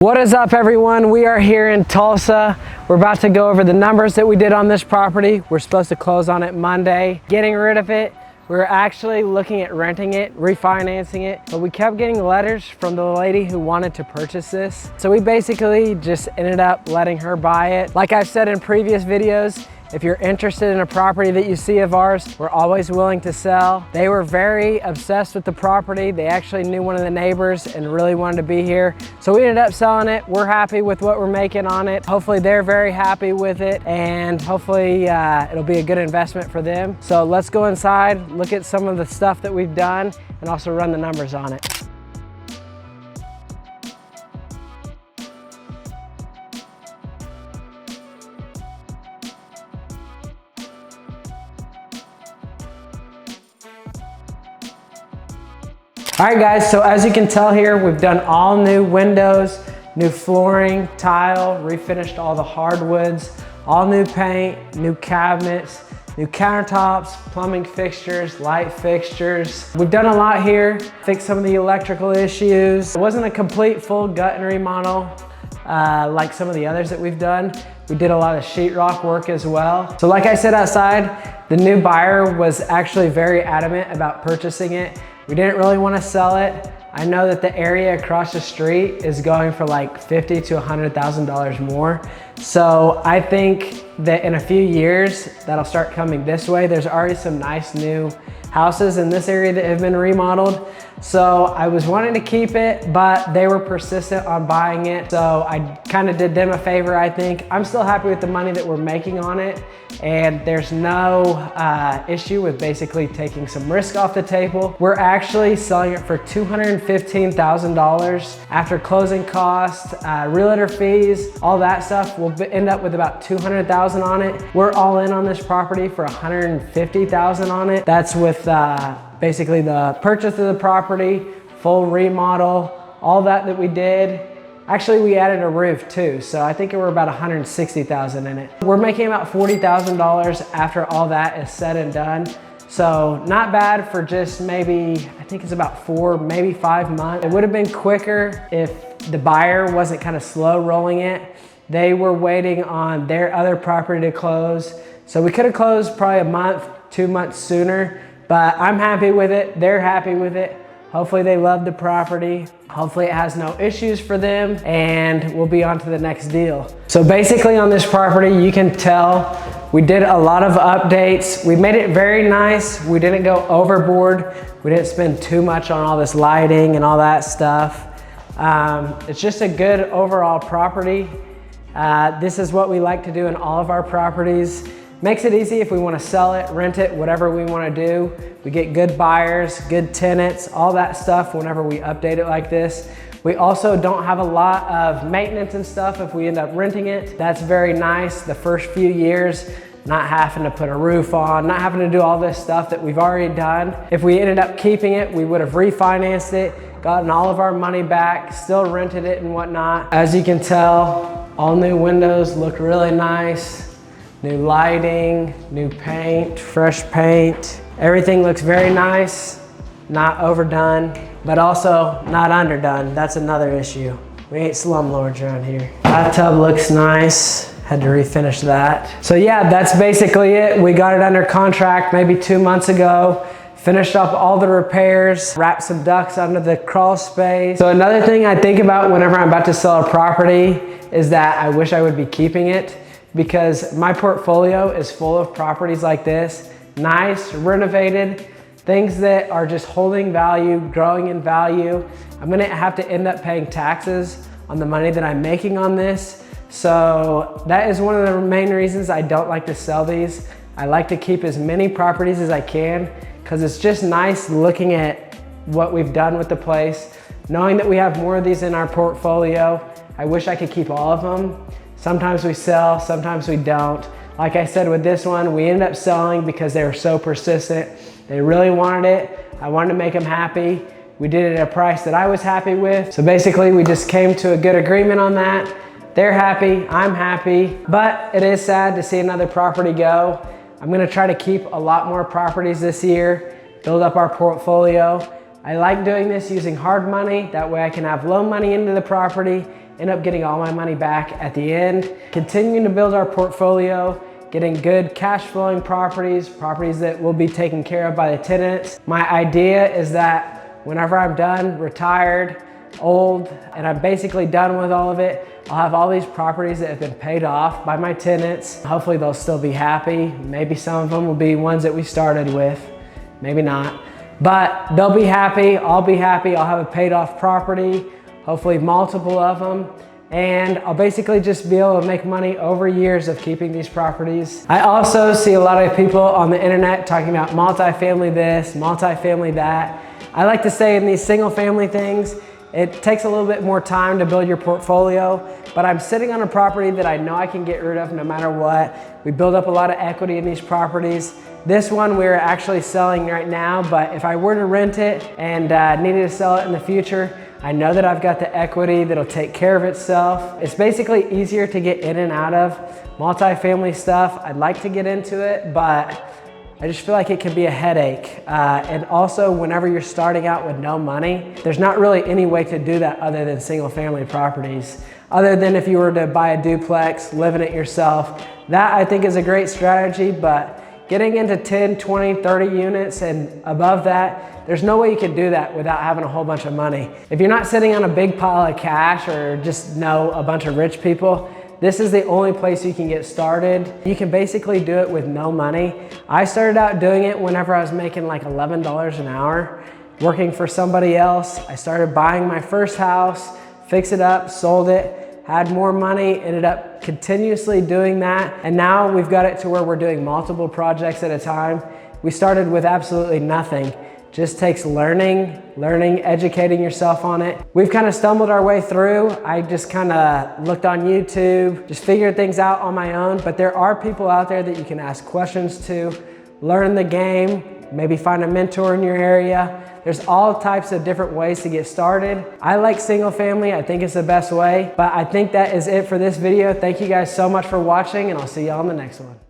What is up, everyone? We are here in Tulsa. We're about to go over the numbers that we did on this property. We're supposed to close on it Monday. Getting rid of it, we were actually looking at renting it, refinancing it, but we kept getting letters from the lady who wanted to purchase this. So we basically just ended up letting her buy it. Like I've said in previous videos, if you're interested in a property that you see of ours, we're always willing to sell. They were very obsessed with the property. They actually knew one of the neighbors and really wanted to be here. So we ended up selling it. We're happy with what we're making on it. Hopefully they're very happy with it, and hopefully it'll be a good investment for them. So let's go inside, look at some of the stuff that we've done, and also run the numbers on it. All right, guys, so as you can tell here, we've done all new windows, new flooring, tile, refinished all the hardwoods, all new paint, new cabinets, new countertops, plumbing fixtures, light fixtures. We've done a lot here, fixed some of the electrical issues. It wasn't a complete full gut and remodel like some of the others that we've done. We did a lot of sheetrock work as well. So like I said outside, the new buyer was actually very adamant about purchasing it. We didn't really want to sell it. I know that the area across the street is going for like $50,000 to $100,000 more. So I think that in a few years, that'll start coming this way. There's already some nice new houses in this area that have been remodeled. So I was wanting to keep it, but they were persistent on buying it. So I kind of did them a favor, I think. I'm still happy with the money that we're making on it. And there's no issue with basically taking some risk off the table. We're actually selling it for $215,000 after closing costs, realtor fees, all that stuff. We'll end up with about $200,000 on it. We're all in on this property for $150,000 on it. That's with basically the purchase of the property, full remodel, all that we did. Actually, we added a roof too, so I think we're about $160,000 in it. We're making about $40,000 after all that is said and done. So not bad for just maybe, I think it's about 4, maybe 5 months. It would have been quicker if the buyer wasn't kind of slow rolling it. They were waiting on their other property to close. So we could have closed probably a month, 2 months sooner, but I'm happy with it. They're happy with it. Hopefully they love the property. Hopefully it has no issues for them, and we'll be on to the next deal. So basically on this property, you can tell we did a lot of updates. We made it very nice. We didn't go overboard. We didn't spend too much on all this lighting and all that stuff. It's just a good overall property. This is what we like to do in all of our properties. Makes it easy if we want to sell it, rent it, whatever we want to do. We get good buyers, good tenants, all that stuff whenever we update it like this. We also don't have a lot of maintenance and stuff if we end up renting it. That's very nice the first few years, not having to put a roof on, not having to do all this stuff that we've already done. If we ended up keeping it, we would have refinanced it, gotten all of our money back, still rented it and whatnot. As you can tell, all new windows look really nice. New lighting, new paint, fresh paint. Everything looks very nice, not overdone, but also not underdone. That's another issue. We ain't slumlords around here. Bathtub looks nice. Had to refinish that. So yeah, that's basically it. We got it under contract maybe 2 months ago. Finished up all the repairs, wrapped some ducts under the crawl space. So another thing I think about whenever I'm about to sell a property is that I wish I would be keeping it, because my portfolio is full of properties like this, nice, renovated, things that are just holding value, growing in value. I'm gonna have to end up paying taxes on the money that I'm making on this. So that is one of the main reasons I don't like to sell these. I like to keep as many properties as I can, because it's just nice looking at what we've done with the place, knowing that we have more of these in our portfolio. I wish I could keep all of them. Sometimes we sell, sometimes we don't. Like I said with this one, we ended up selling because they were so persistent. They really wanted it. I wanted to make them happy. We did it at a price that I was happy with. So basically we just came to a good agreement on that. They're happy, I'm happy, but it is sad to see another property go. I'm gonna try to keep a lot more properties this year, build up our portfolio. I like doing this using hard money. That way I can have low money into the property end up getting all my money back at the end. Continuing to build our portfolio, getting good cash flowing properties that will be taken care of by the tenants. My idea is that whenever I'm done, retired, old, and I'm basically done with all of it, I'll have all these properties that have been paid off by my tenants. Hopefully they'll still be happy. Maybe some of them will be ones that we started with, maybe not. But they'll be happy, I'll be happy, I'll have a paid off property, hopefully multiple of them. And I'll basically just be able to make money over years of keeping these properties. I also see a lot of people on the internet talking about multifamily this, multifamily that. I like to say in these single family things, it takes a little bit more time to build your portfolio, but I'm sitting on a property that I know I can get rid of no matter what. We build up a lot of equity in these properties. This one we're actually selling right now, but if I were to rent it and needed to sell it in the future, I know that I've got the equity that'll take care of itself. It's basically easier to get in and out of multifamily stuff. I'd like to get into it, but I just feel like it can be a headache. And also whenever you're starting out with no money, there's not really any way to do that other than single family properties. Other than if you were to buy a duplex, live in it yourself. That I think is a great strategy, but getting into 10, 20, 30 units and above that, there's no way you can do that without having a whole bunch of money. If you're not sitting on a big pile of cash or just know a bunch of rich people, this is the only place you can get started. You can basically do it with no money. I started out doing it whenever I was making like $11 an hour, working for somebody else. I started buying my first house, fix it up, sold it, had more money, ended up continuously doing that. And now we've got it to where we're doing multiple projects at a time. We started with absolutely nothing. Just takes learning, educating yourself on it. We've kind of stumbled our way through. I just kind of looked on YouTube, just figured things out on my own, but there are people out there that you can ask questions to, learn the game, maybe find a mentor in your area. There's all types of different ways to get started. I like single family, I think it's the best way, but I think that is it for this video. Thank you guys so much for watching, and I'll see you on the next one.